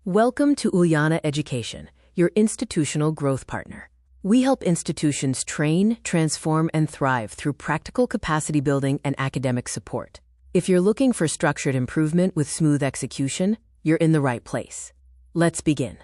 Welcome to Ulyana Education, your institutional growth partner. We help institutions train, transform, and thrive through practical capacity building and academic support. If you're looking for structured improvement with smooth execution, you're in the right place. Let's begin.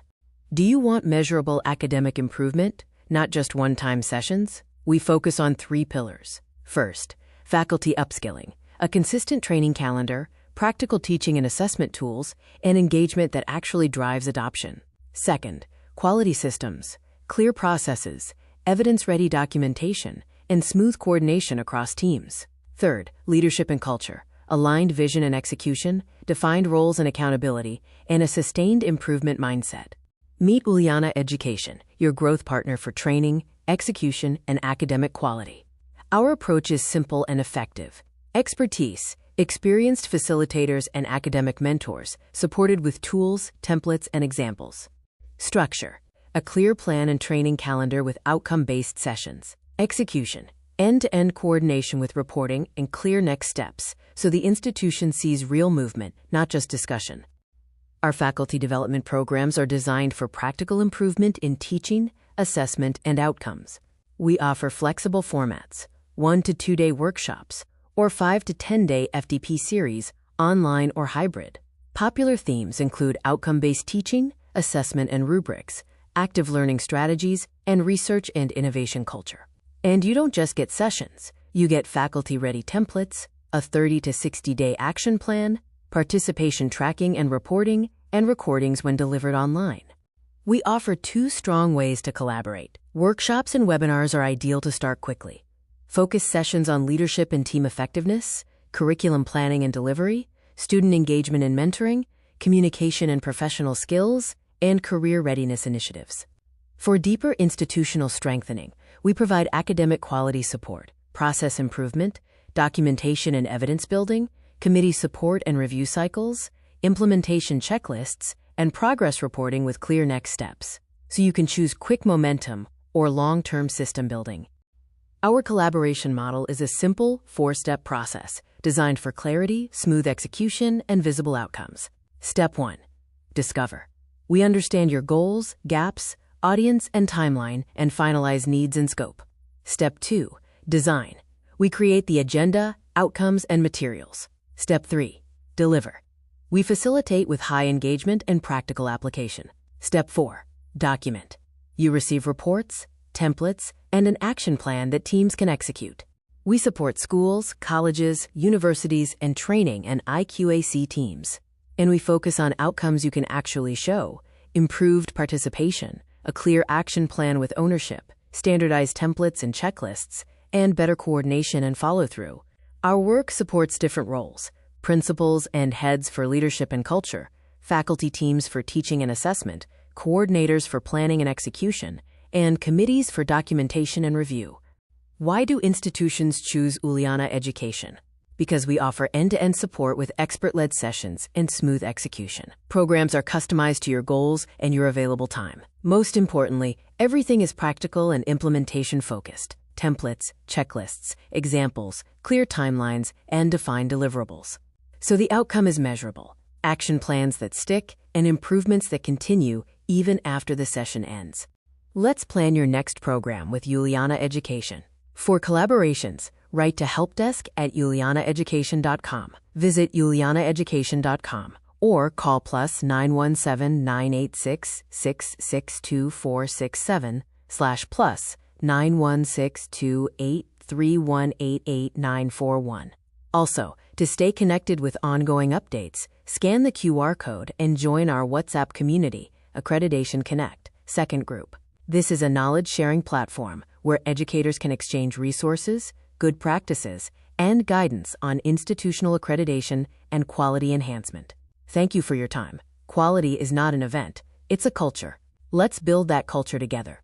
Do you want measurable academic improvement, not just one-time sessions? We focus on 3 pillars. First, faculty upskilling, a consistent training calendar, practical teaching and assessment tools, and engagement that actually drives adoption. Second, quality systems, clear processes, evidence-ready documentation, and smooth coordination across teams. Third, leadership and culture, aligned vision and execution, defined roles and accountability, and a sustained improvement mindset. Meet Ulyana Education, your growth partner for training, execution, and academic quality. Our approach is simple and effective. Expertise, experienced facilitators and academic mentors, supported with tools, templates, and examples. Structure, a clear plan and training calendar with outcome-based sessions. Execution, end-to-end coordination with reporting and clear next steps, so the institution sees real movement, not just discussion. Our faculty development programs are designed for practical improvement in teaching, assessment, and outcomes. We offer flexible formats, 1 to 2 day workshops, or 5 to 10 day FDP series, online or hybrid. Popular themes include outcome-based teaching, assessment and rubrics, active learning strategies, and research and innovation culture. And you don't just get sessions, you get faculty-ready templates, a 30 to 60 day action plan, participation tracking and reporting, and recordings when delivered online. We offer 2 strong ways to collaborate. Workshops and webinars are ideal to start quickly. Focus sessions on leadership and team effectiveness, curriculum planning and delivery, student engagement and mentoring, communication and professional skills, and career readiness initiatives. For deeper institutional strengthening, we provide academic quality support, process improvement, documentation and evidence building, committee support and review cycles, implementation checklists, and progress reporting with clear next steps, so you can choose quick momentum or long-term system building. Our collaboration model is a simple 4-step process designed for clarity, smooth execution, and visible outcomes. Step 1. Discover. We understand your goals, gaps, audience, and timeline, and finalize needs and scope. Step 2. Design. We create the agenda, outcomes, and materials. Step 3. Deliver. We facilitate with high engagement and practical application. Step 4. Document. You receive reports, templates, and an action plan that teams can execute. We support schools, colleges, universities, and training and 𝗍𝗂𝗃 teams. And we focus on outcomes you can actually show: improved participation, a clear action plan with ownership, standardized templates and checklists, and better coordination and follow-through. Our work supports different roles: principals and heads for leadership and culture, faculty teams for teaching and assessment, coordinators for planning and execution, and committees for documentation and review. Why do institutions choose Ulyana Education? Because we offer end-to-end support with expert-led sessions and smooth execution. Programs are customized to your goals and your available time. Most importantly, everything is practical and implementation-focused. Templates, checklists, examples, clear timelines, and defined deliverables. So the outcome is measurable: action plans that stick and improvements that continue even after the session ends. Let's plan your next program with Ulyana Education. For collaborations, write to helpdesk@ulyanaeducation.com. Visit ulyanaeducation.com or call +917 986 662 /+ 916283188941. Also, to stay connected with ongoing updates, scan the QR code and join our WhatsApp community, Accreditation Connect, second group. This is a knowledge-sharing platform where educators can exchange resources, good practices, and guidance on institutional accreditation and quality enhancement. Thank you for your time. Quality is not an event, it's a culture. Let's build that culture together.